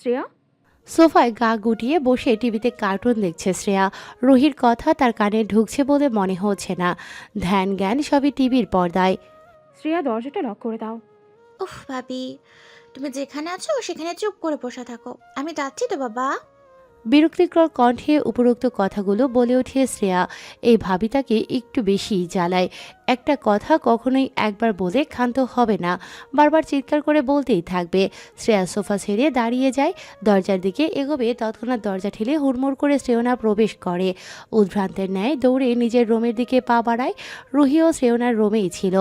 শ্রেয়া? সোফায় গা গুটিয়ে বসে টিভিতে কার্টুন দেখছে শ্রেয়া। রুহির কথা তার কানে ঢুকছে বলে মনে হচ্ছে না। ধ্যান জ্ঞান সবই টিভির পর্দায়। শ্রেয়া, দরজাটা লক করে দাও। উফ ভাবি, তুমি যেখানে আছো সেখানে চুপ করে বসে থাকো, আমি যাচ্ছি তো বাবা। বিরক্তিকর কণ্ঠে উপরোক্ত কথাগুলো বলে ওঠে শ্রেয়া। এই ভাবিতাকে একটু বেশি জ্বালায়। একটা কথা কখনোই একবার বলে ক্ষান্ত হবে না, বারবার চিৎকার করে বলতেই থাকবে। শ্রেয়া সোফা ছেড়ে দাঁড়িয়ে যায়, দরজার দিকে এগোবে তৎক্ষণাৎ দরজা ঠেলে হুড়মুড় করে শ্রেয়না প্রবেশ করে। উদ্ভ্রান্তের ন্যায় দৌড়ে নিজের রুমের দিকে পা বাড়ায়। রুহিও শ্রেয়নার রুমেই ছিল,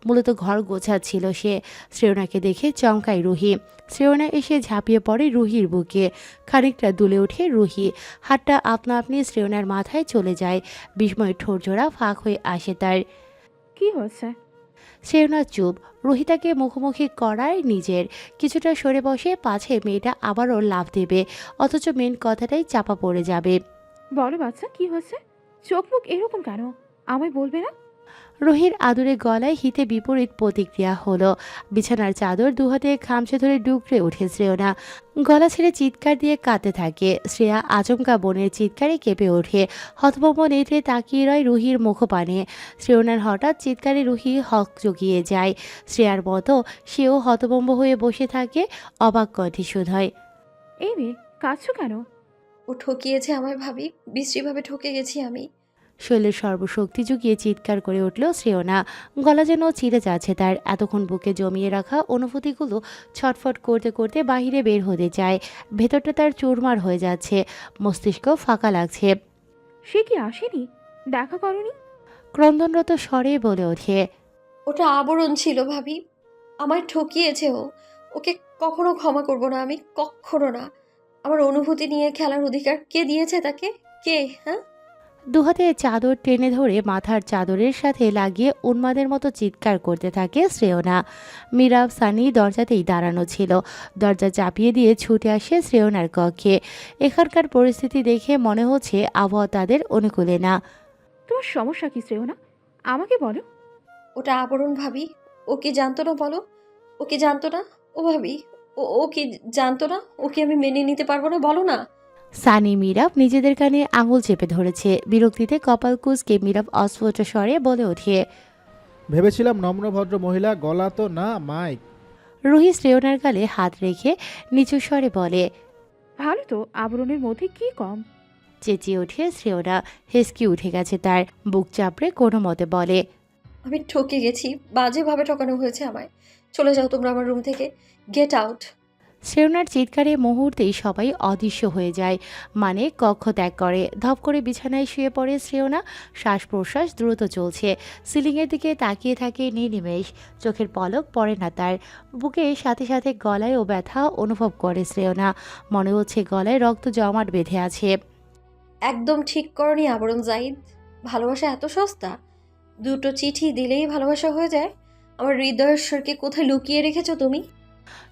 মূলত ঘর গোছাচ্ছিল সে। শ্রেয়নাকে দেখে চমকায় রুহি। শ্রেয়না এসে ঝাঁপিয়ে পড়ে রুহির বুকে। খানিকটা দুলে ওঠে রুহি, হাতটা আপনা আপনি শ্রেয়নার মাথায় চলে যায়। বিস্ময় ঠোঁটজোড়া ফাঁক হয়ে আসে তার। কি হয়েছে? শ্রেয়না চুপ। রুহি তাকে মুখোমুখি করায় নিজের, কিছুটা সরে বসে, পাছে মেয়েটা আবারও লাফ দেবে, অথচ মেন কথাটাই চাপা পড়ে যাবে। বলো বাচ্চা, কি হয়েছে? চোখ মুখ এরকম কেন? আমায় বলবে না? রুহির আদুরে গলায় হিতে বিপরীত প্রতিক্রিয়া হলো। বিছানার চাদর দুহাতে খামচে ধরে ডুকরে ওঠে শ্রেয়না। গলা ছেড়ে চিৎকার দিয়ে কাঁদতে থাকে। শ্রেয়া আচমকা বোনের চিৎকারে কেঁপে ওঠে। হতভম্ব নেত্রে তাকিয়ে রয় রুহির মুখপানে। শ্রেয়নার হঠাৎ চিৎকারে রুহি হক জগিয়ে যায়। শ্রেয়ার মতো সেও হতভম্ব হয়ে বসে থাকে, অবাক কণ্ঠে শুধায়। এই মেয়ে, কাঁদছো কেন? ও ঠকিয়েছে আমায় ভাবি, বিশ্রীভাবে ঠকে গেছি আমি। শৈলের সর্বশক্তি জুগিয়ে চিৎকার করে উঠল শ্রেয়না। গলা যেন চিড়ে যাচ্ছে তার। এতক্ষণ বুকে জমিয়ে রাখা অনুভূতিগুলো ছটফট করতে করতে বাহিরে বের হতে চায়। ভেতরটা তার চুরমার হয়ে যাচ্ছে, মস্তিষ্ক ফাঁকা লাগছে। সে কি আসেনি? দেখা করনি? ক্রন্দনরত স্বরে বলে ওঠে। ওটা আবরণ ছিল ভাবি, আমায় ঠকিয়েছে ও। ওকে কখনো ক্ষমা করব না আমি, কখনো না। আমার অনুভূতি নিয়ে খেলার অধিকার কে দিয়েছে তাকে? কে? হ্যাঁ, দুহাতে চাদর টেনে ধরে মাথার চাদরের সাথে লাগিয়ে উন্মাদের মতো চিৎকার করতে থাকে শ্রেয়না। মীরা সানি দরজাতেই দাঁড়ানো ছিল। দরজা চাপিয়ে দিয়ে ছুটে আসে শ্রেয়নার কক্ষে। এখানকার পরিস্থিতি দেখে মনে হচ্ছে আবহাওয়া তাদের অনুকূলে না। তোমার সমস্যা কি শ্রেয়না? আমাকে বলো। ওটা আবরণ ভাবি। ও কি জানতো না বলো? ও কি জানতো না? ও ভাবি, ও কি জানতো না? ওকে আমি মেনে নিতে পারবো না, বলো না। সানি মীরাব নিজেদের কানে আঙুল চেপে ধরেছে। বিরক্তিতে কপাল কুঁচকে মীরাব অস্ফুট স্বরে বলে ওঠে। ভেবেছিলাম নম্র ভদ্র মহিলা, গলা তো না মাইক। রুহি শ্রেয়নার গালে হাত রেখে নিচু স্বরে বলে। ভালো তো, আবরণের মধ্যে কি কম? চেঁচিয়ে ওঠে শ্রেয়না। হেসকি উঠে গেছে তার। বুক চাপড়ে কোনো মতে বলে। আমি ঠকে গেছি, বাজেভাবে ঠকানো হয়েছে আমায়। চলে যাও তোমরা আমার রুম থেকে, গেট আউট। শ্রেয়নার চিৎকারে মুহূর্তেই সবাই অদৃশ্য হয়ে যায়, মানে কক্ষ ত্যাগ করে। ধপ করে বিছানায় শুয়ে পড়ে শ্রেয়না। শ্বাস প্রশ্বাস দ্রুত চলছে। সিলিংয়ের দিকে তাকিয়ে থাকে নির্নিমেষ। চোখের পলক পড়ে না তার। বুকে সাথে সাথে গলায়ও ব্যথা অনুভব করে শ্রেয়না। মনে হচ্ছে গলায় রক্ত জমাট বেঁধে আছে। একদম ঠিক করনি আবরণ জাহিদ। ভালোবাসা এত সস্তা? দুটো চিঠি দিলেই ভালোবাসা হয়ে যায়? আমার হৃদয়ের স্বরকে কোথায় লুকিয়ে রেখেছো তুমি?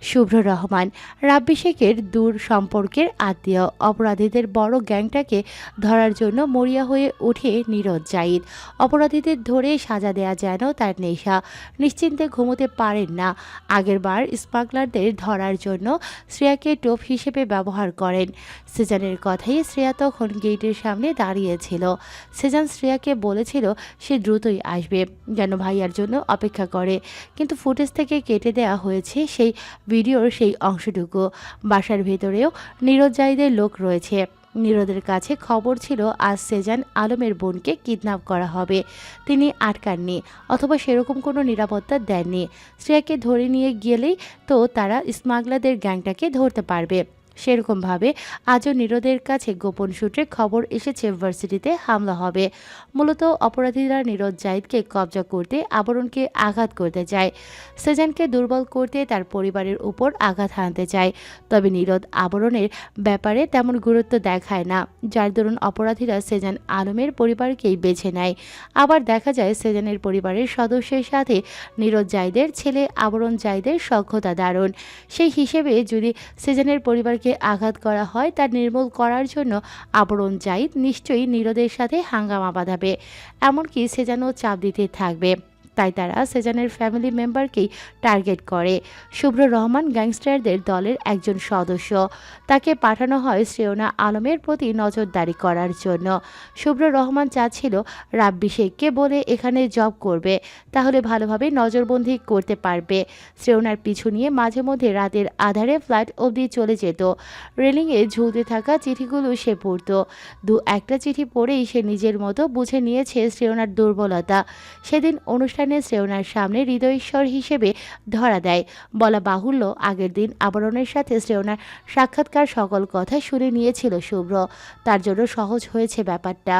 শুভ্র রহমান, রাব্বি শেখের দূর সম্পর্কের আত্মীয়। অপরাধীদের বড় গ্যাংটাকে ধরার জন্য মরিয়া হয়ে ওঠে নীরজ জাহিদ। অপরাধীদের ধরে সাজা দেয়া যেন তার নেশা। নিশ্চিন্তে ঘুমোতে পারেন না। আগেরবার স্মাগলারদের ধরার জন্য শ্রেয়াকে টোপ হিসেবে ব্যবহার করেন। সেজানের কথাই শ্রেয়া তখন গেটের সামনে দাঁড়িয়েছিল। সেজান শ্রেয়াকে বলেছিল সে দ্রুতই আসবে, যেন ভাইয়ার জন্য অপেক্ষা করে। কিন্তু ফুটেজ থেকে কেটে দেওয়া হয়েছে সেই ভিডিওর সেই অংশটুকু। বাসার ভেতরেও নীরজ জাহিদের লোক রয়েছে। নীরদের কাছে খবর ছিল আজ সেজান আলমের বোনকে কিডন্যাপ করা হবে। তিনি আটকাননি, অথবা সেরকম কোনো নিরাপত্তা দেননি। শ্রেয়াকে ধরে নিয়ে গেলেই তো তারা স্মাগলারদের গ্যাংটাকে ধরতে পারবে। সেরকমভাবে আজও নীরদের কাছে গোপন সূত্রে খবর এসেছে ভার্সিটিতে হামলা হবে। মূলত অপরাধীরা নীরজ জাহিদকে কবজা করতে, আবরণকে আঘাত করতে চায়। সেজানকে দুর্বল করতে তার পরিবারের উপর আঘাত হানতে চায়। তবে নীরদ আবরণের ব্যাপারে তেমন গুরুত্ব দেখায় না, যার দরুন অপরাধীরা সেজান আলমের পরিবারকেই বেছে নেয়। আবার দেখা যায় সেজানের পরিবারের সদস্যের সাথে নীরজ জাহিদের ছেলে আবরণ জাহিদের সখ্যতা দারুণ। সেই হিসেবে যদি সেজানের পরিবারকে আঘাত করা হয়, তা নির্মূল করার জন্য আবরণ জাহিদ নিশ্চয়ই নীরদের সাথে হাঙ্গামা বাঁধাবে। এমনকি সেজানও চাপ দিতে থাকবে। তাই তারা সেজানের ফ্যামিলি মেম্বারকেই টার্গেট করে। শুভ্র রহমান গ্যাংস্টারদের দলের একজন সদস্য। তাকে পাঠানো হয় শ্রেয়না আলমের প্রতি নজরদারি করার জন্য। শুভ্র রহমান চাচ্ছিল রাব্বি শেখকে বলে এখানে জব করবে, তাহলে ভালোভাবে নজরবন্দি করতে পারবে। শ্রেয়নার পিছু নিয়ে মাঝে মধ্যে রাতের আধারে ফ্ল্যাট অবধি চলে যেত। রেলিংয়ে ঝুলতে থাকা চিঠিগুলো সে পড়ত। দু একটা চিঠি পড়েই সে নিজের মতো বুঝে নিয়েছে শ্রেয়নার দুর্বলতা। সেদিন অনুষ্ঠানে শ্রেয়নার সামনে হৃদয়েশ্বর হিসেবে ধরা দেয়। বলা বাহুল্য, আগের দিন আবরণের সাথে শ্রেয়নার সাক্ষাৎকার সকল কথা শুনে নিয়েছিল শুভ্র। তার জন্য সহজ হয়েছে ব্যাপারটা।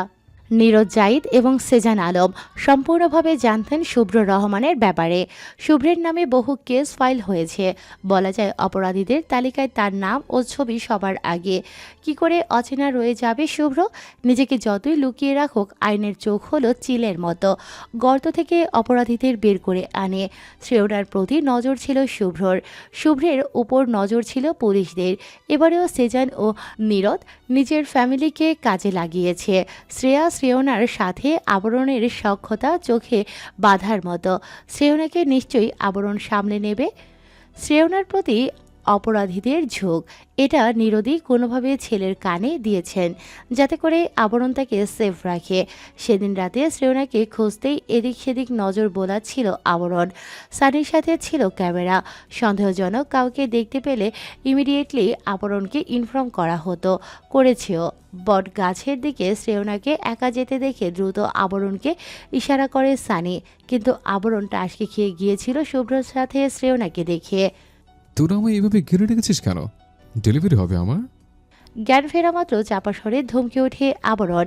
নীরজ জাহিদ এবং সেজান আলম সম্পূর্ণভাবে জানতেন শুভ্র রহমানের ব্যাপারে। শুভ্রের নামে বহু কেস ফাইল হয়েছে। বলা যায় অপরাধীদের তালিকায় তার নাম ও ছবি সবার আগে। কি করে অচেনা রয়ে যাবে শুভ্র? নিজেকে যতই লুকিয়ে রাখুক, আইনের চোখ হলো চিলের মতো, গর্ত থেকে অপরাধীদের বের করে আনে। শ্রেয়নার প্রতি নজর ছিল শুভ্রর, শুভ্রের উপর নজর ছিল পুলিশদের। এবারেও সেজান ও নীরদ নিজের ফ্যামিলিকে কাজে লাগিয়েছে। শ্রেয়নার সাথে আবরণের সখ্যতা চোখে বাঁধার মতো। শ্রেয়নাকে নিশ্চয়ই আবরণ সামলে নেবে। শ্রেয়নার প্রতি অপরাধীদের ঝোঁক, এটা নীরদই কোনোভাবে ছেলের কানে দিয়েছেন, যাতে করে আবরণ তাকে সেফ রাখে। সেদিন রাতে শ্রেয়নাকে খুঁজতেই এদিক সেদিক নজর বোলাচ্ছিল আবরণ। সানির সাথে ছিল ক্যামেরা। সন্দেহজনক কাউকে দেখতে পেলে ইমিডিয়েটলি আবরণকে ইনফর্ম করা হতো, করেছেও। বট গাছের দিকে শ্রেয়নাকে একা যেতে দেখে দ্রুত আবরণকে ইশারা করে সানি, কিন্তু আবরণ টাসকে খেয়ে গিয়েছিল শুভ্রর সাথে শ্রেয়নাকে দেখে। তোরা আমায় এভাবে ঘিরে রেখেছিস কেন? ডেলিভারি হবে আমার? জ্ঞান ফেরা মাত্র চাপা স্বরে ধমকে ওঠে আবরণ।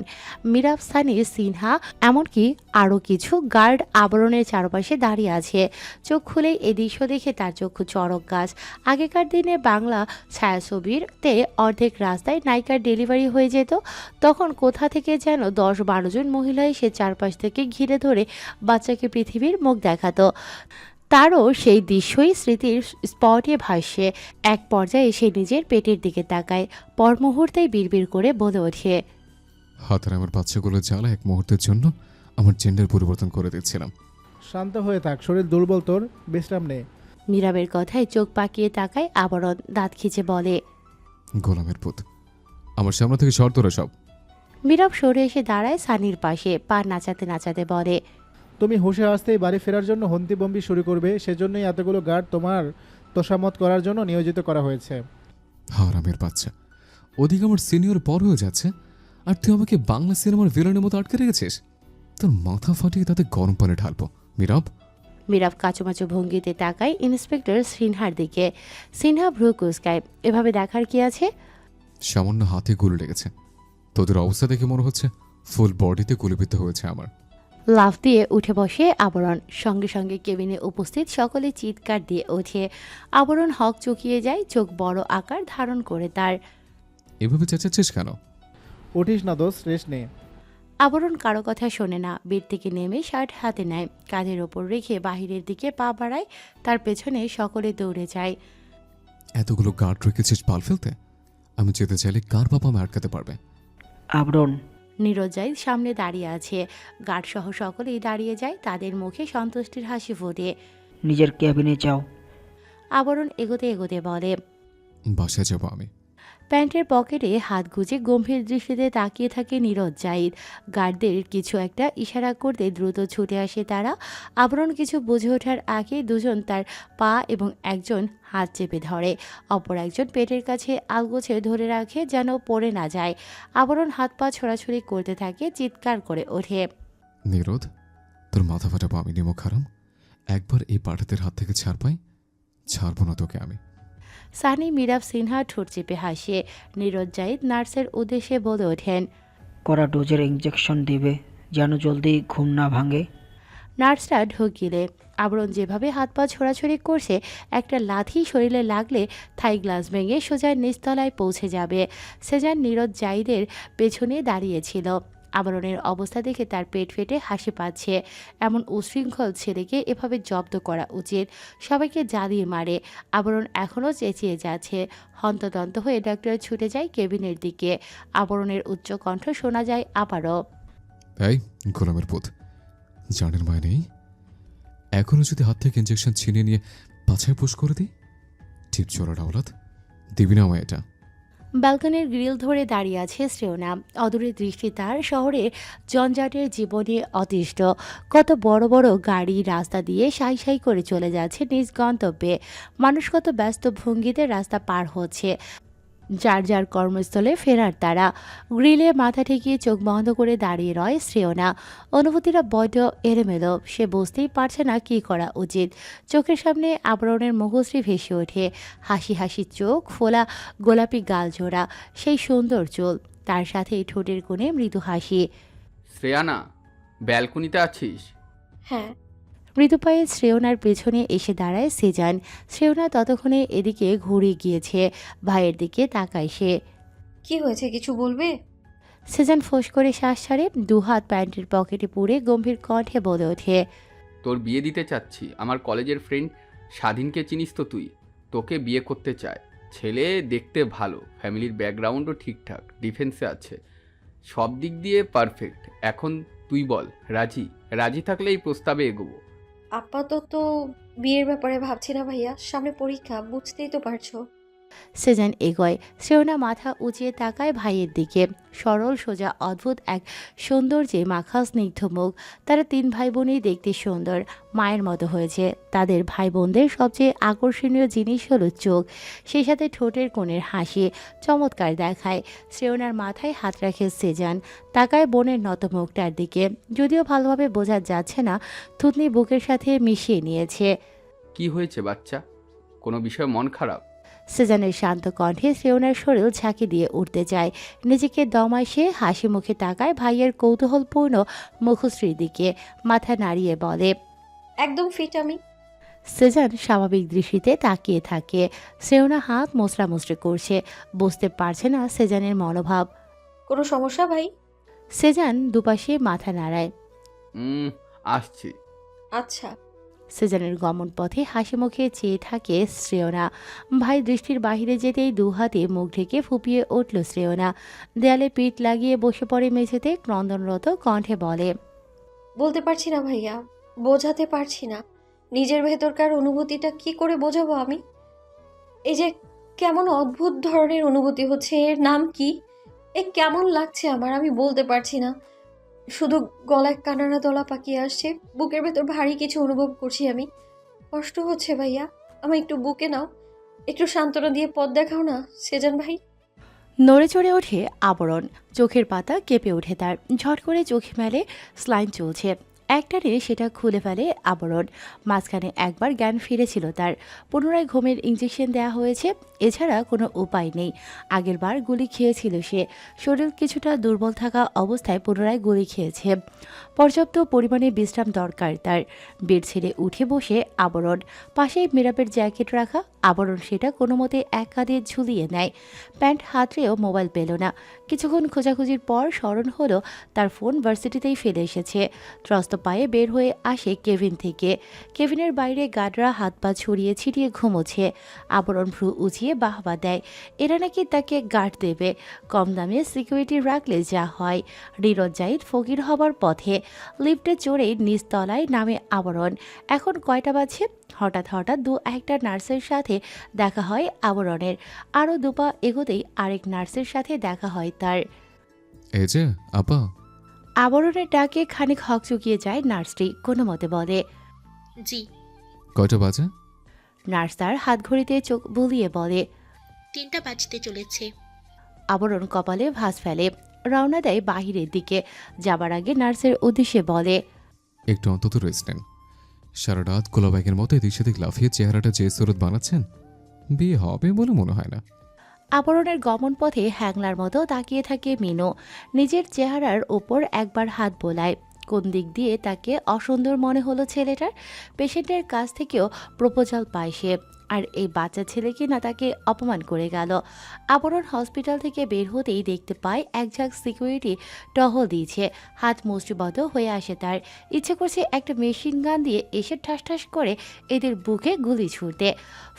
মিরাব, সানি, সিনহা, এমনকি আরও কিছু গার্ড আবরণের চারপাশে দাঁড়িয়ে আছে। চোখ খুলেই এই দৃশ্য দেখে তার চক্ষু চড়ক গাছ। আগেকার দিনে বাংলা ছায়াছবিতে অর্ধেক রাস্তায় নায়িকার ডেলিভারি হয়ে যেত। তখন কোথা থেকে যেন 10-12 জন মহিলা এসে চারপাশ থেকে ঘিরে ধরে বাচ্চাকে পৃথিবীর মুখ দেখাতো। তারও সেই দৃশ্যই স্মৃতির স্পটে ভাসে। এক পর্যায়ে সে নিজের পেটের দিকে তাকায়, পর মুহূর্তেই বিড়বিড় করে বলে ওঠে, হাতের আমার বাচ্চাগুলো জ্বালা এক মুহূর্তের জন্য আমার জেন্ডার পরিবর্তন করে দিচ্ছিলাম। শান্ত হয়ে থাক, শরীর দুর্বল, তোর বিশ্রাম নে। মীরাবের কথায় চোখ পাকিয়ে তাকায় আবরণ, দাঁত খিচে বলে, গোলামের পুত, আমার সামনে থেকে সর তোরা সব। মীরাব সরে এসে দাঁড়ায় সানির পাশে, পা নাচাতে নাচাতে বলে, তুমি হুঁশে আসতেই বাড়ি ফেরার জন্য হন্তিবম্বি শুরু করবে, সেজন্যই এতগুলো গার্ড তোমার তোষামত করার জন্য নিয়োজিত করা হয়েছে। হারামের বাচ্চা, ওদিকে আমার সিনিয়র পর হয়ে যাচ্ছে, আর তুই আমাকে বাংলা সিনেমার ভিলেনের মতো আটকে রেখেছিস। তোর মাথা ফাটিয়ে তাতে গরম পানি ঢালবো। মীরাব। মীরাব কাচুমাচু ভঙ্গিতে তাকায় ইন্সপেক্টর সিনহার দিকে। সিনহা ভ্রু কুঁচকায়, এভাবে দেখার কি আছে? সামান্য হাতে গুলি লেগেছে, তোদের অবস্থা দেখে মনে হচ্ছে ফুল বডিতে গুলিবিদ্ধ হয়েছে আমার। লাফ দিয়ে উঠে বসে আবরণ। সঙ্গে সঙ্গে কেবিনে উপস্থিত সকলে চিৎকার দিয়ে ওঠে। আবরণ হক চুকিয়ে যায়, চোখ বড় আকার ধারণ করে তার। এভাবে চেঁচাচ্ছিস কেন? উঠিস না দোষ, রেস্ট নে। আবরণ কারো কথা শোনে না, বেড থেকে নেমে শার্ট হাতে নেয়, কাঁধের ওপর রেখে বাহিরের দিকে পা বাড়ায়। তার পেছনে সকলে দৌড়ে যায়। এতগুলো গার্ড রেখেছিস পাল ফেলতে? আমি যেতে চাইলে কার বাবা আমায় আটকাতে পারবে? আবরণ, নীরজ জাহিদ সামনে দাঁড়িয়ে আছে। গার্ড সহ সকলেই দাঁড়িয়ে যায়, তাদের মুখে সন্তুষ্টির হাসি ফোটে। নিজের ক্যাবিনে যাও। আবরণ এগোতে এগোতে বলে, বাসায় যাবো আমি। প্যান্টের পকেটে হাত গুজে গম্ভীর দৃষ্টিতে তাকিয়ে থাকে নীরজ জাহিদ। গার্ডদের কিছু একটা ইশারা করতে দ্রুত ছুটে আসে তারা। আবরণ কিছু বুঝে ওঠার আগে দুজন তার পা এবং একজন হাত চেপে ধরে, অপর একজন পেটের কাছে আলগোছে ধরে রাখে যেন পড়ে না যায়। আবরণ হাত পা ছোড়াছুড়ি করতে থাকে, চিৎকার করে ওঠে, নীরদ, তোর মাথা ফাটাবো আমি নিমক হারাম। একবার এই পাঠাতের হাত থেকে ছাড় পাই, ছাড়বো না তোকে আমি। সানি, মিরাব, সিনহা ঠোঁট চেপে হাসে। নীরজ জাহিদ নার্সের উদ্দেশ্যে বলে ওঠেন, কড়া ডোজের ইঞ্জেকশন দিবে যেন জলদি ঘুম না ভাঙে। নার্সরা ঢুকিলে আবরণ যেভাবে হাত পা ছোড়াছড়ি করছে, একটা লাথি শরীরে লাগলে থাই গ্লাস ভেঙে সোজা নিচতলায় পৌঁছে যাবে। সেজান নীরজ জাহিদের পেছনে দাঁড়িয়েছিল। আবরণের অবস্থা দেখে তার পেট ফেটে হাসি পাচ্ছে। এমন উশৃঙ্খল ছেলেকে এভাবে জব্দ করা উচিত। সবাইকে জ্বালিয়ে মারে। আবরণ এখনও চেঁচিয়ে যাচ্ছে। হন্তদন্ত হয়ে ডাক্তার ছুটে যায় কেবিনের দিকে। আবরণের উচ্চ কণ্ঠ শোনা যায় আবারও, এই গোলামের পুত, জানের মায় নেই? এখনও যদি হাত থেকে ইঞ্জেকশন ছিনিয়ে নিয়ে পাছায় পুশ করে দিই? ঠিক চোরা ডাওলাত, দিবি না আমায় এটা? ব্যালকনির গ্রিল ধরে দাঁড়িয়ে আছে শ্রেয়না। অদূরে দৃষ্টি তার শহরের জঞ্জাটের জীবনে অতিষ্ঠ। কত বড় বড় গাড়ি রাস্তা দিয়ে সাই সাই করে চলে যাচ্ছে নিজ গন্তব্যে। মানুষ কত ব্যস্ত ভঙ্গিতে রাস্তা পার হচ্ছে, যার যার কর্মস্থলে ফেরার তারা। গ্রিলে মাথা ঠেকিয়ে চোখ বন্ধ করে দাঁড়িয়ে রয় শ্রেয়না। অনুভূতিটা বড্ড এলোমেলো, সে বুঝতেই পারছে না কী করা উচিত। চোখের সামনে আবরণের মুখশ্রী ভেসে ওঠে, হাসি হাসি চোখ, ফোলা গোলাপি গাল জোড়া, সেই সুন্দর চুল, তার সাথে ঠোঁটের কোণে মৃদু হাসি। শ্রেয়ানা, ব্যালকনিতে আছিস? হ্যাঁ। মৃদু পায়ে শ্রেয়নার পেছনে এসে দাঁড়ায় সেজান। শ্রেয়না ততক্ষণে এদিকে ঘুরে গিয়েছে, ভাইয়ের দিকে তাকায় সে। কি হয়েছে, কিছু বলবে? সেজান ফোঁস করে শ্বাস ছাড়ে, দুহাত প্যান্টের পকেটে পুরে গম্ভীর কণ্ঠে বলে ওঠে। তোর বিয়ে দিতে চাচ্ছি। আমার কলেজের ফ্রেন্ড স্বাধীনকে চিনিস তো তুই? তোকে বিয়ে করতে চায়। ছেলে দেখতে ভালো, ফ্যামিলির ব্যাকগ্রাউন্ডও ঠিকঠাক, ডিফেন্সে আছে, সব দিক দিয়ে পারফেক্ট। এখন তুই বল, রাজি? রাজি থাকলে এই প্রস্তাবে এগোবো। আপাতত বিয়ের ব্যাপারে ভাবছি না ভাইয়া, সামনে পরীক্ষা, বুঝতেই তো পারছো। সেজান এগোয়। শ্রেয়না মাথা উঁচিয়ে তাকায় ভাইয়ের দিকে। সরল সোজা অদ্ভুত এক সৌন্দর্যে মাখা স্নিগ্ধ মুখ। তারা 3 ভাই বোনই দেখতে সুন্দর, মায়ের মতো হয়েছে। তাদের ভাই বোনদের সবচেয়ে আকর্ষণীয় জিনিস হলো চোখ, সেই সাথে ঠোঁটের কোণের হাসি চমৎকার দেখায়। শ্রেয়নার মাথায় হাত রাখে সেজান, তাকায় বোনের নত মুখটার দিকে। যদিও ভালোভাবে বোঝা যাচ্ছে না, থুতনি বুকের সাথে মিশিয়ে নিয়েছে। কি হয়েছে বাচ্চা? কোনো বিষয়ে মন খারাপ? সেজানের শান্ত কণ্ঠে শ্রেয়নার শরীর ঝাঁকি দিয়ে উঠতে চায়। নিজেকে দমায় সে হাসি মুখে তাকায় ভাইয়ের কৌতূহলপূর্ণ মুখশ্রীর দিকে, মাথা নাড়িয়ে বলে, একদম ফিট আমি। সেজান স্বাভাবিক দৃষ্টিতে তাকিয়ে থাকে। শ্রেয়না হাত মোচড়ামুচড়ি করছে, বুঝতে পারছে না সেজানের মনোভাব। কোনো সমস্যা ভাই? সেজান দুপাশে মাথা নাড়ায়। আসছি। আচ্ছা। সেজানের গমন পথে হাসি মুখে চেয়ে থাকে শ্রেয়না। ভাই দৃষ্টির বাহিরে যেতেই দুহাতে মুখ ঢেকে ফুপিয়ে উঠল শ্রেয়না। দেয়ালে পিঠ লাগিয়ে বসে পড়ে মেঝেতে, ক্রন্দনরত কণ্ঠে বলে, বলতে পারছি না ভাইয়া, বোঝাতে পারছি না। নিজের ভেতরকার অনুভূতিটা কি করে বোঝাবো আমি? এই যে কেমন অদ্ভুত ধরনের অনুভূতি হচ্ছে, এর নাম কি? এ কেমন লাগছে আমার, আমি বলতে পারছি না। শুধু গলায় কানানা দলা পাকিয়ে আসছে, বুকের ভেতর ভারী কিছু অনুভব করছি আমি। কষ্ট হচ্ছে ভাইয়া, আমার একটু বুকে নাও, একটু সান্ত্বনা দিয়ে পথ দেখাও না সেজান ভাই। নড়ে চড়ে ওঠে আবরণ। চোখের পাতা কেঁপে ওঠে তার। ঝট করে চোখে মেলে, স্লাইন চলছে। একটানে সেটা খুলে ফেলে আবরণ। মাঝখানে একবার জ্ঞান ফিরেছিল তার। পুনরায় ঘুমের ইঞ্জেকশন দেওয়া হয়েছে, এছাড়া কোনো উপায় নেই। আগেরবার গুলি খেয়েছিল সে, শরীর কিছুটা দুর্বল থাকা অবস্থায় পুনরায় গুলি খেয়েছে। পর্যাপ্ত পরিমাণে বিশ্রাম দরকার তার। বেড ছেড়ে উঠে বসে আবরণ। পাশেই মেরাপের জ্যাকেট রাখা, আবরণ সেটা কোনো মতে এক কাঁধে ঝুলিয়ে নেয়। প্যান্ট হাতড়েও মোবাইল পেল না। কিছুক্ষণ খোঁজাখুঁজির পর স্মরণ হলো তার ফোন ভার্সিটিতেই ফেলে এসেছে। ত্রস্ত পায়ে বের হয়ে আসে কেভিন থেকে। কেভিনের বাইরে গার্ডরা হাত পা ছড়িয়ে ছিটিয়ে ঘুমোচ্ছে। আবরণ ভ্রু উঁচিয়ে বাহবা দেয়। এরা নাকি তাকে গার্ড দেবে, কম দামে সিকিউরিটি রাখলে যা হয়। রিরজ জাহিদ ফকির হবার পথে। লিফটে চড়ে নিচতলায় নামে আবরণ। এখন কয়টা বাজে? হঠাৎ হঠাৎ 2-1টা নার্সের সাথে দেখা হয় আবরণের। আরও 2 পা এগোতেই আরেক নার্সের সাথে দেখা হয় তার। এই যে আপা। আবরণের ডাকে খানিক হকচকিয়ে যায় নার্সটি, কোনো মতে বলে, জি। কয়টা বাজে? নার্স তার হাত ঘড়িতে চোখ বুলিয়ে বলে, 3টা বাজতে চলেছে। আবরণ কপালে ভাঁজ ফেলে, রওনা দেয় বাহিরের দিকে। যাবার আগে নার্সের উদ্দেশ্যে বলে, একটু অন্তত রেস্ট নেন। সারা রাত গোলাবাইকের মতো এদিক সেদিক লাফিয়ে চেহারাটা যে সুরত বানাচ্ছেন, বিয়ে হবে বলে মনে হয় না। আবরণের গমন পথে হ্যাংলার মতো তাকিয়ে থাকে মিনু। নিজের চেহারার ওপর একবার হাত বোলায়। কোন দিক দিয়ে তাকে অসুন্দর মনে হলো ছেলেটার? পেশেন্টের কাছ থেকেও প্রপোজাল পায় সে, আর এই বাচ্চা ছেলে কিনা তাকে অপমান করে গেল। আবরণ হসপিটাল থেকে বের হতেই দেখতে পায় এক ঝাঁক সিকিউরিটি টহল দিয়েছে। হাত মুষ্টিবদ্ধ হয়ে আসে তার। ইচ্ছে করছে একটা মেশিন গান দিয়ে এসে ঠাস ঠাস করে এদের বুকে গুলি ছুড়তে।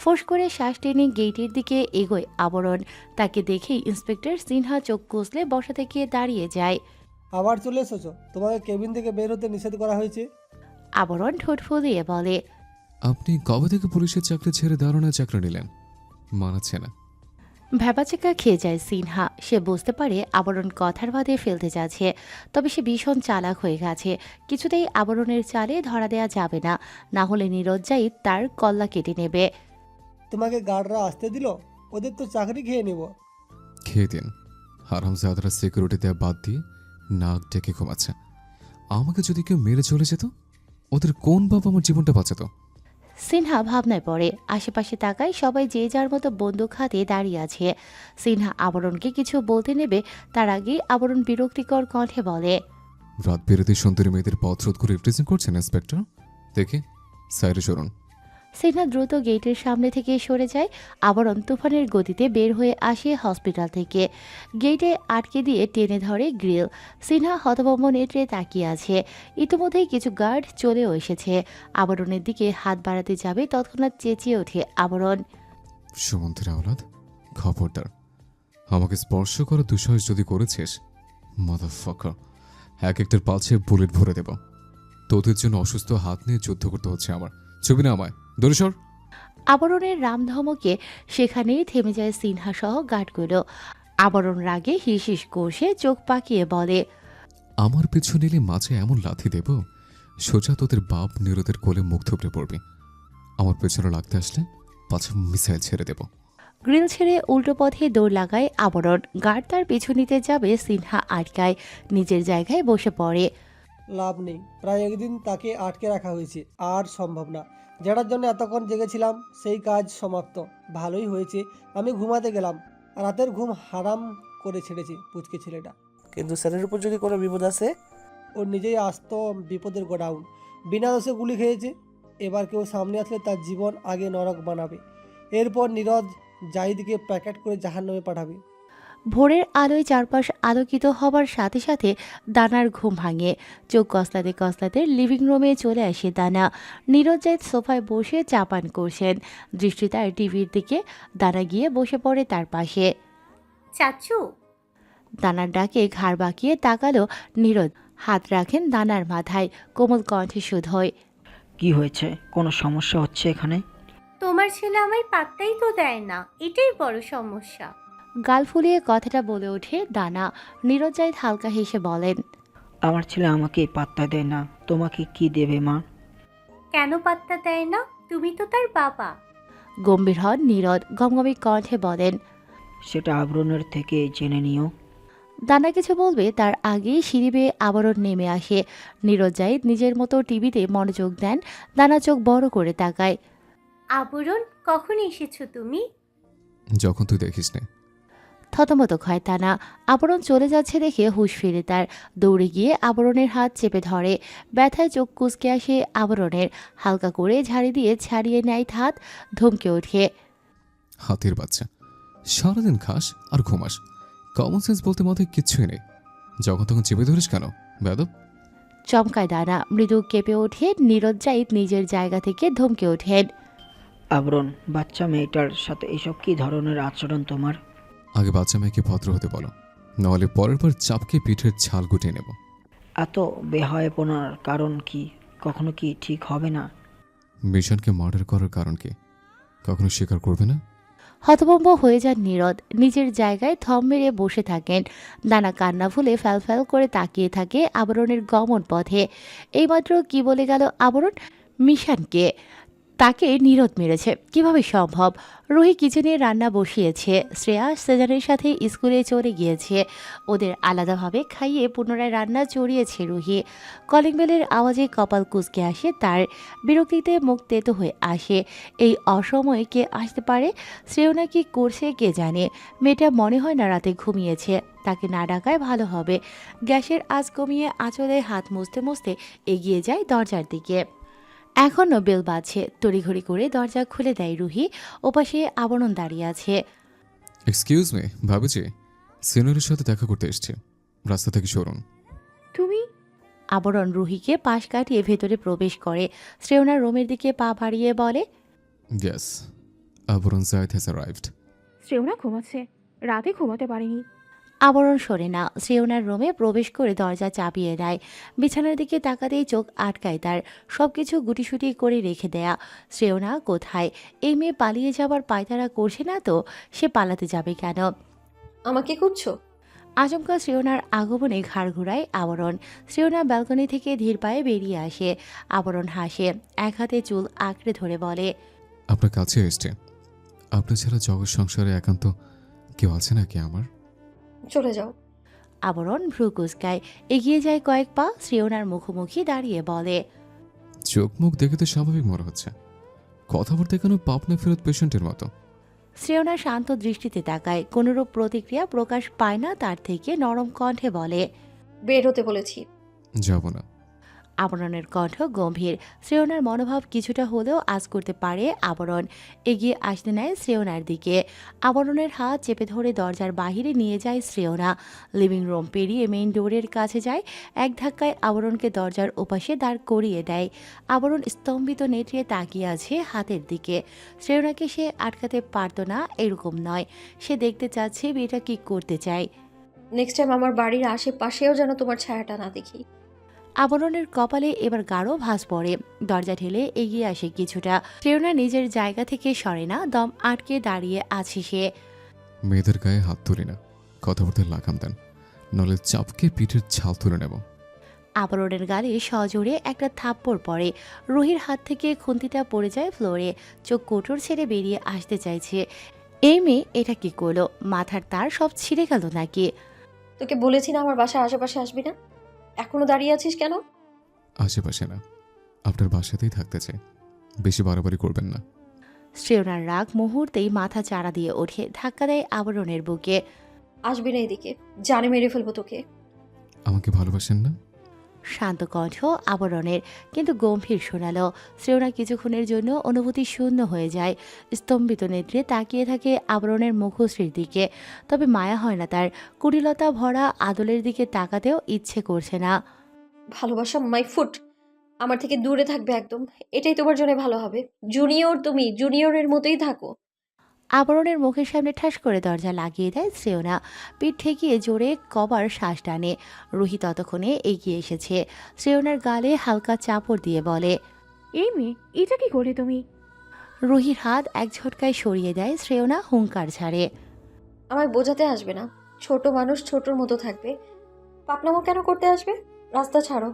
ফোঁস করে শ্বাস টেনে গেটের দিকে এগোয় আবরণ। তাকে দেখেই ইন্সপেক্টর সিনহা চোখ কষলে বসা থেকে দাঁড়িয়ে যায়। আবার চলে এসেছো? তোমাকে কেবিন থেকে বের হতে নিষেধ করা হয়েছে। আবরণ ঠোঁট ফুলিয়ে বলে, আপনি কবে থেকে পুলিশের চাকরি ছেড়ে দারোয়ানের চাকরি নিলেন? মানাচ্ছে না। ভ্যাবাচেকা খেয়ে যায় সিনহা। সে বুঝতে পারে আবরণ কথার বাদে ফেলতে যাচ্ছে, তবে সে ভীষণ চালাক হয়ে গেছে। কিছুতেই আবরণের চালে ধরা দেয়া যাবে না, না হলে নীরজ জাহিদ তার কল্লা কেটে নেবে। তোমাকে গার্ডরা আসতে দিল? ওদের তো চাকরি খেয়ে নেব। খেয়ে দিন। হারামজাদারা সিকিউরিটি দেওয়া বাদ দিয়ে নাক ডেকে ঘুমাচ্ছে। আমাকে যদি কেউ মেরে চলে যেত, ওদের কোন বাবা আমার জীবনটা বাঁচাতো? সিনহা ভাবনায় পড়ে। আশেপাশে তাকায়, সবাই যে যার মতো বন্দুক হাতে দাঁড়িয়ে আছে। সিনহা আবরণকে কিছু বলতে নেবে, তার আগেই আবরণ বিরক্তিকর কণ্ঠে বলে, রাত বেরোতে সুন্দরী মেয়েদের পথ রোধ করে রিপ্রেজেন্ট করছেন ইন্সপেক্টর? দেখে সাইডে সরুন। সিনহা দ্রুত গেটের সামনে থেকে সরে যায়। আবরণ তুফানের গতিতে বের হয়ে আসে হসপিটাল থেকে। গেটে আটকে দিয়ে টেনে ধরে গ্রিল। সিনহা হতভম্ব নেত্রে তাকিয়ে আছে। ইতিমধ্যেই কিছু গার্ড চলেও এসেছে। আবরণের দিকে হাত বাড়াতে যাবে, তৎক্ষণাৎ চেঁচিয়ে ওঠে আবরণ। সুমন্তের আওলাদ, খবরদার। আমাকে স্পর্শ করার দুঃসাহস যদি করেছিস, মাদারফাকার, এক একটার পালছে বুলেট ভরে দেব। তোদের জন্য অসুস্থ হাত নিয়ে যুদ্ধ করতে হচ্ছে আমার। ছবি না আমায়, দরিসর। আবরণের রামধমকে সেখানেই থেমে যায় সিনহা সহ গার্ডগুলো। আবরণ রাগে হিস হিস কষে চোখ পাকিয়ে বলে, আমার পিছু নিলে মাঝে এমন লাথি দেব, সোজা তোদের বাপ নিরোদের কোলে মুখ থুবড়ে পড়বি। আমার পেছনে লাগতে আসলে পাঁচ মিসাইল ছেড়ে দেব। গ্রিল ছেড়ে উল্টো পথে দৌড় লাগায় আবরণ। গার্ড তার পিছু নিতে যাবে, সিনহা আটকায়, নিজের জায়গায় বসে পড়ে। লাভ নেই, প্রায় একদিন তাকে আটকে রাখা হয়েছে, আর সম্ভব না। যেটার জন্য এতক্ষণ জেগেছিলাম সেই কাজ সমাপ্ত। ভালোই হয়েছে আমি ঘুমাতে গেলাম। রাতের ঘুম হারাম করে ছেড়েছে পুচকে ছেলেটা। কিন্তু স্যারের উপর যদি কোনো বিপদ আসে? ওর নিজেই আসত বিপদের গোডাউন। বিনা দোষে গুলি খেয়েছে। এবার কেউ সামনে আসলে তার জীবন আগে নরক বানাবে। এরপর নীরজ জাহিদকে প্যাকেট করে জাহান্নামে পাঠাবে। ভোরের আলোয় চারপাশ আলোকিত হবার সাথে সাথে দানার ঘুম ভাঙে। চোখ কসলাতে কসলাতে লিভিং রুমে চলে আসে দানা। নীরজ জাহিদ সোফায় বসে চা পান করছেন। দৃষ্টি তার টিভির দিকে। দানা গিয়ে বসে পড়ে তার পাশে। চাচু, দানার ডাকে ঘাড় বাঁকিয়ে তাকালো নীরজ। হাত রাখেন দানার মাথায়, কোমল কণ্ঠে শুধোয়, কি হয়েছে? কোনো সমস্যা হচ্ছে এখানে? তোমার ছেলে আমায় পাত্তাই তো দেয় না, এটাই বড় সমস্যা। গাল ফুলিয়ে কথাটা বলে ওঠে দানা। নীরজ জাহিদ হালকা হেসে বলেন, আমার ছেলে আমাকে পাত্তা দেয় না, তোমাকে কি দেবে মা? কেন পাত্তা দেয় না? তুমি তো তার বাবা। গম্ভীর হন নীরজ, গমগমে কণ্ঠে বলেন, সেটা আবরণের থেকে জেনে নিও। দানা কিছু বলবে তার আগেই সিঁড়ি বেয়ে আবরণ নেমে আসে। নীরজ জাহিদ নিজের মতো টিভিতে মনোযোগ দেন। দানা চোখ বড় করে তাকায়। আবরণ, কখন এসেছো তুমি? যখন তুই দেখিস নে। থতমত খায় দানা। আবরণ চলে যাচ্ছে দেখে হুঁশ ফিরে তার। দৌড়ে গিয়ে আবরণের হাত চেপে ধরে। ব্যথায় চোখ কুঁচকে আসে আবরণের। হালকা করে ঝাড়ি দিয়ে ছাড়িয়ে নেয় হাত। ধমকে ওঠে, হাতের বাচ্চা, সারাদিন খাস আর ঘুমাস, কমন সেন্স বলতে মাথায় কিচ্ছুই নেই। যখন তখন চেপে ধরিস কেন বেয়াদব? চমকায় দানা। মৃদু কেঁপে ওঠে নীরজ জাহিদ নিজের জায়গা থেকে ধমকে ওঠেন, আবরণ, বাচ্চা মেয়েটার সাথে এসব কি ধরনের আচরণ তোমার? আগে বাচ্চা মেয়েকে ভদ্র হতে বলো, নাহলে পরের বার চাপকে পিঠের ছাল গুটিয়ে নেব। এত বেহায়াপনার কারণ কি? কখনো কি ঠিক হবে না? মিশনকে মার্ডার করার কারণ কি কখনো স্বীকার করবে না? হতভম্ব হয়ে যান নীরদ। নিজের জায়গায় থম মেরে বসে থাকেন। দানা কান্না ভুলে ফ্যাল ফ্যাল করে তাকিয়ে থাকে আবরণের গমন পথে। এইমাত্র কি বলে গেল আবরণ? মিশানকে। তাকে নীরদ মেরেছে, কিভাবে সম্ভব? রুহি কিচেনে রান্না বসিয়েছে। শ্রেয়া সেজানের সাথে স্কুলে চলে গিয়েছে। ওদের আলাদাভাবে খাইয়ে পুনরায় রান্না চড়িয়েছে রুহি। কলিং বেলের আওয়াজে কপাল কুঁচকে আসে তার। বিরক্তিতে মুখ তেতো হয়ে আসে। এই অসময়ে কে আসতে পারে? শ্রেয় নাকি করছে কে জানে। মেয়েটা মনে হয় না রাতে ঘুমিয়েছে। তাকে না ডাকায় ভালো হবে। গ্যাসের আঁচ কমিয়ে আঁচলে হাত মুছতে মুছতে এগিয়ে যায় দরজার দিকে। এখনও বেল বাজছে। তড়িঘড়ি করে দরজা খুলে দেয় রুহি। ওপাশে আবরণ দাঁড়িয়ে আছে। এক্সকিউজ মি ভাবিজি, সিনিয়রের সাথে দেখা করতে এসছি, রাস্তা থেকে সরুন। তুমি? আবরণ রুহিকে পাশ কাটিয়ে ভেতরে প্রবেশ করে। শ্রেয়নার রুমের দিকে পা বাড়িয়ে বলে, ইয়েস, আবরণ জাহিদ হ্যাজ অ্যারাইভড। শ্রেয়না ঘুমাচ্ছে, রাতে ঘুমাতে পারেনি। আবরণ সরে না, শ্রেয়নার রুমে প্রবেশ করে দরজা চাপিয়ে দেয়। বিছানার দিকে তাকাতেই চোখ আটকায় তার। সবকিছু গুটিসুটি করে রেখে দেয়া। শ্রেয়না কোথায়? এই মেয়ে পালিয়ে যাবার পায়তারা করছে না তো? সে পালাতে যাবে কেন? আমাকে খুঁজছো? আচমকা শ্রেয়নার আগমনে ঘাড় ঘুরায় আবরণ। শ্রেয়না ব্যালকনি থেকে ধীর পায়ে বেরিয়ে আসে। আবরণ হাসে, এক হাতে চুল আঁকড়ে ধরে বলে, আপনার কাছে এসছে। আপনার ছাড়া জগৎ সংসারে একান্ত কেউ আছে নাকি আমার? চলে যাও। আবরণ ভ্রু কুঁচকায়, এগিয়ে যায় কয়েক পা, শ্রেয়নার মুখোমুখি দাঁড়িয়ে বলে, চোখ মুখ দেখে তো স্বাভাবিক মনে হচ্ছে, কথা বলতে কেন পাপনা ফেরত পেশেন্টের মতো। শ্রেয়না শান্ত দৃষ্টিতে তাকায়, কোনোরূপ প্রতিক্রিয়া প্রকাশ পায় না তার থেকে। নরম কণ্ঠে বলে, বের হতে বলেছি। যাব না। আবরণের কণ্ঠ গম্ভীর। শ্রেয়নার মনোভাব কিছুটা হলেও আজ করতে পারে আবরণ। এগিয়ে আসতে নেয় শ্রেয়নার দিকে। আবরণের হাত চেপে ধরে দরজার বাহিরে নিয়ে যায় শ্রেয়না। লিভিং রুম পেরিয়ে মেইন ডোরের কাছে যায়। এক ধাক্কায় আবরণকে দরজার ওপাশে দাঁড় করিয়ে দেয়। আবরণ স্তম্ভিত নেত্রে তাকিয়ে আছে হাতের দিকে। শ্রেয়নাকে সে আটকাতে পারত না এরকম নয়, সে দেখতে চাচ্ছে মেয়েটা কি করতে চায়। নেক্সট টাইম আমার বাড়ির আশেপাশেও যেন তোমার ছায়াটা না দেখি। আবরণের কপালে এবার গাঢ় ভাঁজ পড়ে। দরজা ঠেলে এগিয়ে আসে কিছুটা। শ্রেয়না নিজের জায়গা থেকে সরে না, দম আটকে দাঁড়িয়ে আছে সে। মেয়েদের গায়ে হাত তুলি না, কথা বলতে লাগাম দেন, নলে চাপকে পিঠের ছাল তুলে নেব। আবরণের গালে সজোরে একটা থাপ্পড় পড়ে। রুহির হাত থেকে খুন্তিটা পড়ে যায় ফ্লোরে। চোখ কোটর ছেড়ে বেরিয়ে আসতে চাইছে। এই মেয়ে এটা কি করলো? মাথার তার সব ছিঁড়ে গেল নাকি? তোকে বলেছি না আমার বাসার আশেপাশে আসবি না? এখনো দাঁড়িয়ে আছিস কেন? আশেপাশে না, আপনার বাসাতেই থাকতে চাই, বেশি বাড়াবাড়ি করবেন না। শ্রেয়নার রাগ মুহূর্তেই মাথা চাড়া দিয়ে ওঠে, ধাক্কা দেয় আবরণের বুকে। আসবি না এদিকে, জানে মেরে ফেলবো তোকে। আমাকে ভালোবাসেন না? শান্ত কণ্ঠ আবরণের, কিন্তু গম্ভীর শোনালো। শ্রেয়না কিছুক্ষণের জন্য অনুভূতি শূন্য হয়ে যায়। স্তম্ভিত নেত্রে তাকিয়ে থাকে আবরণের মুখশ্রীর দিকে। তবে মায়া হয় না তার। কুটিলতা ভরা আদলের দিকে তাকাতেও ইচ্ছে করছে না। ভালোবাসা মাই ফুট, আমার থেকে দূরে থাকবে একদম। এটাই তোমার জন্য ভালো হবে। জুনিয়র, তুমি জুনিয়রের মতোই থাকো। আবরণের মুখের সামনে ঠাস করে দরজা লাগিয়ে দেয় শ্রেয়না। পিঠ ঠেকিয়ে জোরে কবার শ্বাস টানে। রুহি ততক্ষণে এগিয়ে এসেছে। শ্রেয়নার গালে হালকা চাপড় দিয়ে বলে, এই মেয়ে, এটা কি করে তুমি? রুহির হাত এক ঝটকায় সরিয়ে দেয়। শ্রেয়না হুঙ্কার ছাড়ে, আমায় বোঝাতে আসবে না। ছোট মানুষ ছোটর মতো থাকবে। পাকনামো কেন করতে আসবে? রাস্তা ছাড়ো।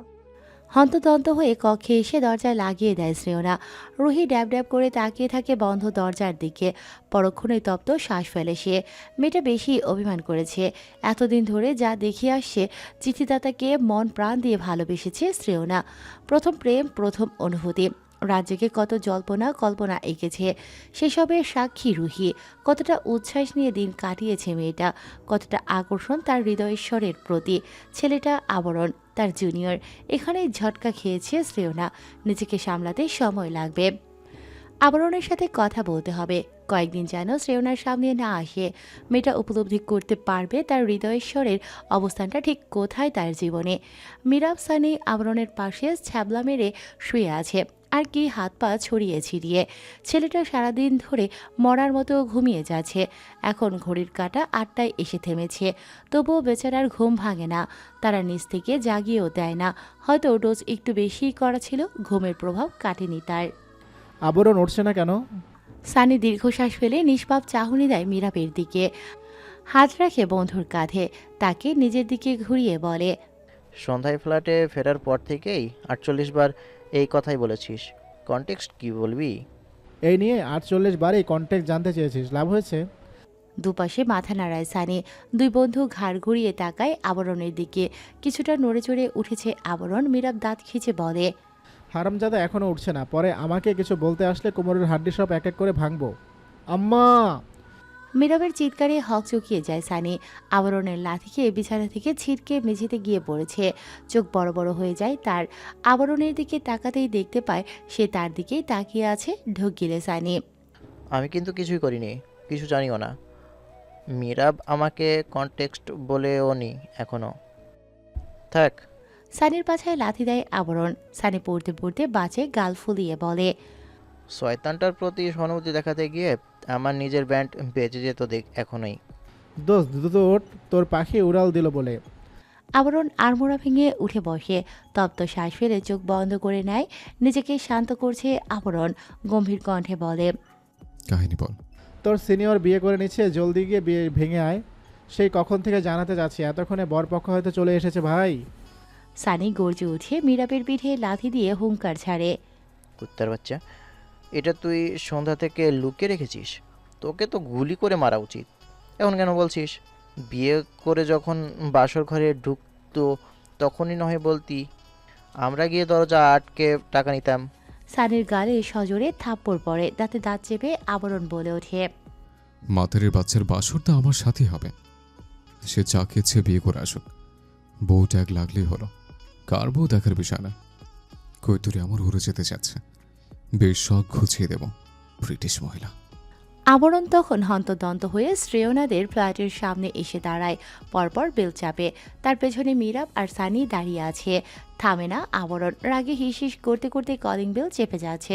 হন্তদন্ত হয়ে কক্ষে এসে দরজায় লাগিয়ে দেয় শ্রেয়না। রুহি ড্যাব ড্যাব করে তাকিয়ে থাকে বন্ধ দরজার দিকে। পরক্ষণে তপ্ত শ্বাস ফেলে সে। মেয়েটা বেশি অভিমান করেছে। এতদিন ধরে যা দেখিয়ে আসছে, চিঠিদাতাকে মন প্রাণ দিয়ে ভালোবেসেছে শ্রেয়না। প্রথম প্রেম, প্রথম অনুভূতি। রাজ্যকে কত জল্পনা কল্পনা এঁকেছে, সেসবের সাক্ষী রুহি। কতটা উচ্ছ্বাস নিয়ে দিন কাটিয়েছে মেয়েটা, কতটা আকর্ষণ তার হৃদয়েশ্বরের প্রতি। ছেলেটা আবরণ, তার জুনিয়র। এখানেই ঝটকা খেয়েছে শ্রেয়না। নিজেকে সামলাতে সময় লাগবে। আবরণের সাথে কথা বলতে হবে। কয়েকদিন যেন শ্রেয়নার সামনে না আসে। মেয়েটা উপলব্ধি করতে পারবে তার হৃদয়েশ্বরের অবস্থানটা ঠিক কোথায় তার জীবনে। মিরাব সানি আবরণের পাশে ছ্যাবলা মেরে শুয়ে আছে, আর কি হাত পা ছড়িয়ে ছিড়িয়ে। ছেলেটা সারাদিন ধরে মরার মতো ঘুমিয়ে যাচ্ছে। এখন ঘড়ির কাঁটা 8টায় এসে থেমেছে। তবুও বেচারার ঘুম ভাঙে না। তারা নিজ থেকে জাগিয়েও দেয় না। হয়তো ডোজ একটু বেশিই করা ছিল, ঘুমের প্রভাব কাটেনি তার। আবরণ উঠছে না কেন? সানি দীর্ঘশ্বাস ফেলে নিষ্পাপ চাহনি দেয় মিরাবের দিকে। হাত রাখে বন্ধুর কাঁধে, তাকে নিজের দিকে ঘুরিয়ে বলে, সন্ধ্যায় ফ্ল্যাটে ফেরার পর থেকেই 48 বার এই কথাই বলেছিস। কনটেক্সট কি বলবি? এই নিয়ে 48 বারই কন্ট্যাক্ট জানতে চেয়েছিস, লাভ হয়েছে? দুপাশে মাথা নাড়ায় সানি। দুই বন্ধু ঘাড় ঘুরিয়ে তাকায় আবরণের দিকে। কিছুটা নড়ে চড়ে উঠেছে আবরণ। মিরাব দাঁত খিচে বলে, হারামজাদা এখনো উঠছে না, পরে আমাকে কিছু বলতে আসলে কোমরের হাড্ডি সব এক এক করে ভাঙবো। আম্মা! মিরাবের চিৎকারে হক চকিয়ে যায় সানি। আবরণের লাথি খেয়ে বিছানা থেকে ছিটকে মেঝেতে গিয়ে পড়েছে। চোখ বড় বড় হয়ে যায় তার। আবরণের দিকে তাকাতেই দেখতে পায় সে তার দিকেই তাকিয়ে আছে। ঢোক গিলে সানি। আমি কিন্তু কিছুই করিনি, কিছু জানিও না। মিরাব আমাকে কনটেক্সট বলেও নি এখনো। থাক। সানির পাছায় লাথি দেয় আবরণ। সানি পড়তে পড়তে বাঁচে গাল ফুলিয়ে বলে, শয়তানটার প্রতি সহানুভূতি দেখাতে গিয়ে আমার নিজের ব্যান্ড বেঁচে যেত এখনোই। দোস্ত দ্রুত ওঠ, তোর পাখি উড়াল দিল বলে। আবরণ আড়মোড়া ভেঙে উঠে বসে, তপ্ত শ্বাস ফেলে চোখ বন্ধ করে নেয়। নিজেকে শান্ত করছে আবরণ, গম্ভীর কণ্ঠে বলে, কাহিনী বল। তোর সিনিয়র বিয়ে করে নিচ্ছে, জলদি গিয়ে বিয়ে ভেঙে আয়। সেই কখন থেকে জানাতে যাচ্ছি, এতক্ষণে বরপক্ষ হয়তো চলে এসেছে ভাই। সানি গর্জে উঠে মীরাবের পিঠে লাথি দিয়ে হুঙ্কার ছাড়ে। কুত্তার বাচ্চা, এটা তুই সন্ধ্যা থেকে লুকিয়ে রেখেছিস? তোকে তো গুলি করে মারা উচিত। এখন কেন বলছিস? বিয়ে করে যখন বাসর ঘরে ঢুকতো তখনই নয় বলতি, আমরা গিয়ে দরজা আটকে টাকা নিতাম। সানির গালে সজোরে থাপ্পড় পড়ে, দাঁতে দাঁত চেপে আবরণ বলে ওঠে, মাতারের বাচ্চার বাসরটা আমার সাথে হবে। সে চা খেয়েছে, বিয়ে করে আসুক, বউ ট্যাগ লাগলেই হলো। কার বউ দেখার বিষয় না। কৈতুরি আমার উড়ে যেতে চাচ্ছে, বেশ শখ ঘুচিয়ে দেব। ব্রিটিশ মহিলা। আবরণ তখন হন্তদন্ত হয়ে শ্রেয়নাদের ফ্ল্যাটের সামনে এসে দাঁড়ায়। পরপর বেল চাপে, তার পেছনে মীরাব আর সানি দাঁড়িয়ে আছে। থামে না আবরণ, রাগে হিসিস করতে করতে কলিং বেল চেপে যাচ্ছে।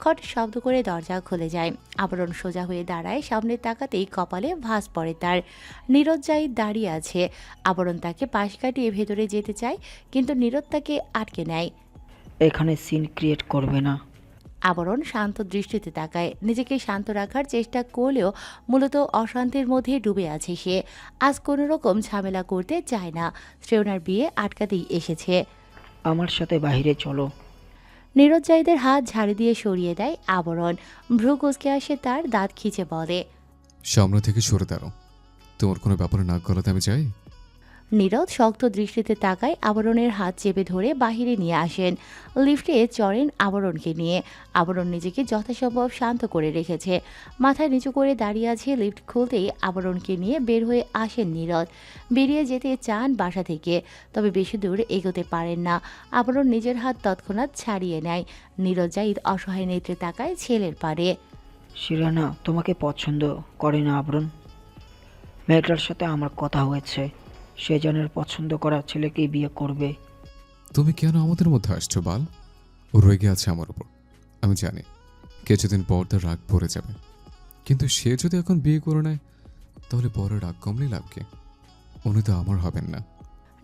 খট শব্দ করে দরজা খুলে যায়। আবরণ সোজা হয়ে দাঁড়ায়, সামনে তাকাতেই কপালে ভাঁজ পড়ে তার। নীরদ জাহিদ দাঁড়িয়ে আছে। আবরণ তাকে পাশ কাটিয়ে ভেতরে যেতে চায়, কিন্তু নীরদ তাকে আটকে নেয়। এখানে সিন ক্রিয়েট করবে না। আবরণ শান্ত দৃষ্টিতে তাকায়, নিজেকে শান্ত রাখার চেষ্টা করলেও মূলত অশান্তির মধ্যে ডুবে আছে সে। আজ কোনো রকম ঝামেলা করতে চায় না, শ্রেয়নার বিয়ে আটকাতেই এসেছে। আমার সাথে বাইরে চলো। নীরদ জাহিদের হাত ঝাড়ি দিয়ে সরিয়ে দেয় আবরণ। ভ্রু কুঁচকে আসে তার, দাঁত খিচে বলে, সামনে থেকে সরে দাঁড়ো। তোমার কোনো ব্যাপারে নাক গলাতে আমি চাই? নীরদ শক্ত দৃষ্টিতে তাকায়, আবরণের হাত চেপে ধরে বাহিরে নিয়ে আসেন। লিফটে চড়েন আবরণকে নিয়ে। আবরণ নিজেকে যথাসম্ভব শান্ত করে রেখেছে, মাথা নিচু করে দাঁড়িয়ে আছে। লিফট খুলতেই আবরণকে নিয়ে বের হয়ে আসেন নীরদ। বেরিয়ে যেতে চান বাসা থেকে, তবে বেশি দূর এগোতে পারেন না। আবরণ নিজের হাত তৎক্ষণাৎ ছাড়িয়ে নেয়। নীরদ জাহিদ অসহায় নেত্রে তাকায় ছেলের পারে। শিরানা তোমাকে পছন্দ করে না আবরণ। মেয়েটার সাথে আমার কথা হয়েছে, সে জনের পছন্দ করা ছেলেকেই বিয়ে করবে। তুমি কেন আমাদের মধ্যে আসছো বাল? ও রেগে আছে আমার উপর, আমি জানি। কিছুদিন পর তার রাগ ভরে যাবে, কিন্তু সে যদি এখন বিয়ে করে নেয় তাহলে পরে রাগ কমলে লাভ কি? উনি তো আমার হবেন না।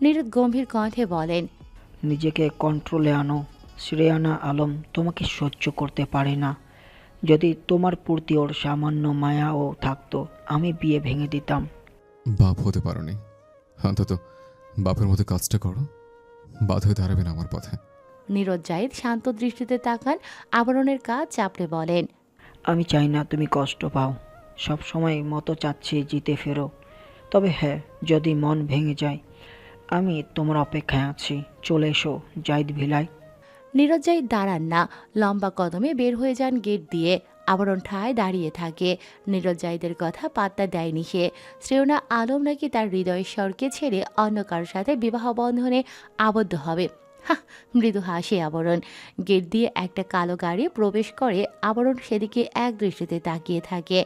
নীরদ গম্ভীর কণ্ঠে বলেন, নিজেকে কন্ট্রোলে আনো। শ্রেয়ানা আলম তোমাকে সহ্য করতে পারে না। যদি তোমার প্রতি ওর সামান্য মায়াও থাকতো, আমি বিয়ে ভেঙে দিতাম। বাপ হতে পারোনি, অন্তত বাপের মতো কাজটা করো। বাধা হয়ে দাঁড়াবেন আমার পথে। নীরদ জাহিদ শান্ত দৃষ্টিতে তাকান, আবরণের কাজ চাপড়ে বলেন, আমি চাই না তুমি কষ্ট পাও। সব সময় মতো চাচ্ছি জিতে ফেরো। তবে হ্যাঁ, যদি মন ভেঙে যায়, আমি তোমার অপেক্ষায় আছি। চলে এসো জাহিদ ভিলায়। নীরদ জাহিদ দাঁড়ান না, লম্বা কদমে বের হয়ে যান গেট দিয়ে। আবরণ ঠায় দাঁড়িয়ে থাকে। নীরদ জাহিদের কথা পাত্তা দেয়নি সে। শ্রেয়না আলম নাকি তার হৃদয়েশ্বরকে ছেড়ে অন্য কারোর সাথে বিবাহ বন্ধনে আবদ্ধ হবে। মৃদু হাসে আবরণ। গেট দিয়ে একটা কালো গাড়ি প্রবেশ করে। আবরণ সেদিকে এক দৃষ্টিতে তাকিয়ে থাকে।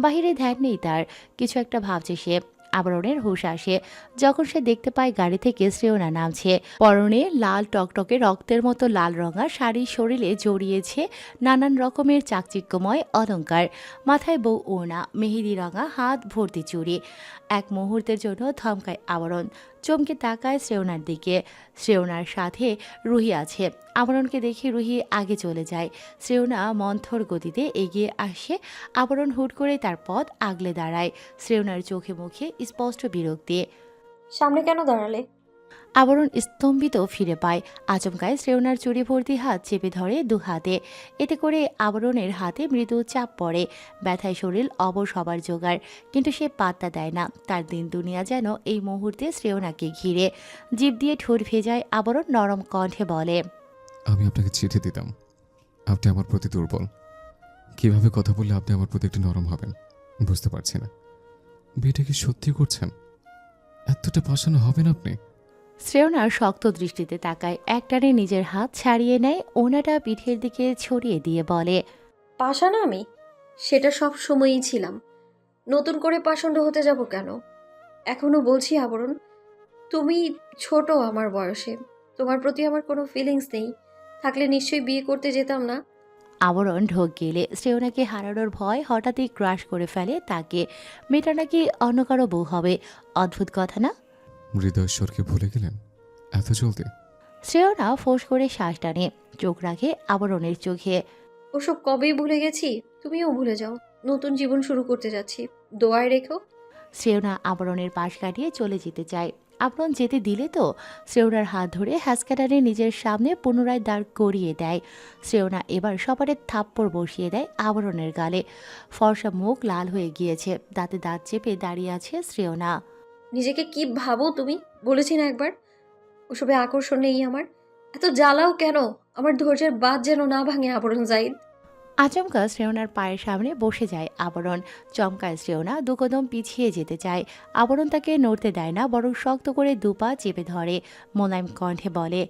বাহিরে ধ্যান নেই তার, কিছু একটা ভাবছে সে। আবরণের হুঁশ আসে যখন সে দেখতে পায় গাড়ি থেকে শ্রেয়না নামছে। পরনে লাল টকটকে রক্তের মতো লাল রঙা শাড়ি, শরীরে জড়িয়েছে নানান রকমের চাকচিক্যময় অলংকার। মাথায় বউ ওড়না, মেহেদি রঙা হাত ভর্তি চুড়ি। এক মুহূর্তের জন্য থমকায় আবরণ, চমকে তাকায় শ্রেয়নার দিকে। শ্রেয়নার সাথে রুহি আছে। আবরণকে দেখে রুহি আগে চলে যায়। শ্রেয়না মন্থর গতিতে এগিয়ে আসে। আবরণ হুট করে তার পথ আগলে দাঁড়ায়। শ্রেয়নার চোখে মুখে স্পষ্ট বিরক্তি। সামনে কেন দাঁড়ালে? আবরণ স্তম্ভিত ফিরে পায়। আচমকায় শ্রেয়নার চুড়ি ভর্তি হাত চেপে ধরে দু হাতে। এতে করে আবরণের হাতে মৃদু চাপ পড়ে। ব্যথায় শরীর অবশ হবার জোগাড়, কিন্তু সে পাত্তা দেয় না। তার দিন দুনিয়া যেন এই মুহূর্তে শ্রেয়নাকে ঘিরে। জিভ দিয়ে ঠোঁট ভেজায় আবরণ নরম কণ্ঠে বলে, আমি আপনাকে চিঠি দিতাম, আপনি আমার প্রতি দুর্বল। কিভাবে কথা বললে আপনি আমার প্রতি একটু নরম হবেন বুঝতে পারছি না। বিয়েটা কি সত্যি করছেন? এতটা পাশানো হবেন আপনি? শ্রেয়নার শক্ত দৃষ্টিতে তাকায়, একটানে নিজের হাত ছাড়িয়ে নেয়, ওনাটা পিঠের দিকে ছড়িয়ে দিয়ে বলে, পাষাণ আমি? সেটা সব সময়ই ছিলাম। নতুন করে পাষণ্ড হতে যাব কেন? এখনো বলছি আবরণ, তুমি ছোট আমার বয়সে, তোমার প্রতি আমার কোনো ফিলিংস নেই। থাকলে নিশ্চয়ই বিয়ে করতে যেতাম না। আবরণ ঢোক গেলে শ্রেয়নাকে হারানোর ভয় হঠাৎই ক্রাশ করে ফেলে তাকে। মেয়েটা নাকি অন্য কারো বউ হবে, অদ্ভুত কথা না? হৃদয়েশ্বরকে ভুলে গেলেন এত জলদি? শ্রেয়না ফোঁস করে শ্বাস টানে, চোখ রাখে আবরণের চোখে। ওসব কবেই ভুলে গেছি, তুমিও ভুলে যাও। নতুন জীবন শুরু করতে যাচ্ছি, দোয়ায় রেখো। শ্রেয়না আবরণের পাশ কাটিয়ে চলে যেতে চায়। আবরণ যেতে দিলে তো শ্রেয়নার হাত ধরে হ্যাসকাটারে নিজের সামনে পুনরায় দাঁড় করিয়ে দেয়। শ্রেয়না এবার সপারের থাপ্পড় বসিয়ে দেয় আবরণের গালে। ফর্সা মুখ লাল হয়ে গিয়েছে, দাঁতে দাঁত চেপে দাঁড়িয়ে আছে শ্রেয়না। নিজেকে কি ভাবো তুমি? বলেছি না একবার, ওসবে আকর্ষণ নেই আমার। এত জ্বালাও কেন? আমার ধৈর্যের বাঁধ যেন না ভাঙে আবরণ জাইদ। আচমকা শ্রেয়নার পায়ের সামনে বসে যায় আবরণ। চমকায় শ্রেয়না দুকদম পিছিয়ে যেতে চায়। আবরণ তাকে নড়তে দেয় না, বরং শক্ত করে দুপা চেপে ধরে, মোলায়েম কণ্ঠে বলে,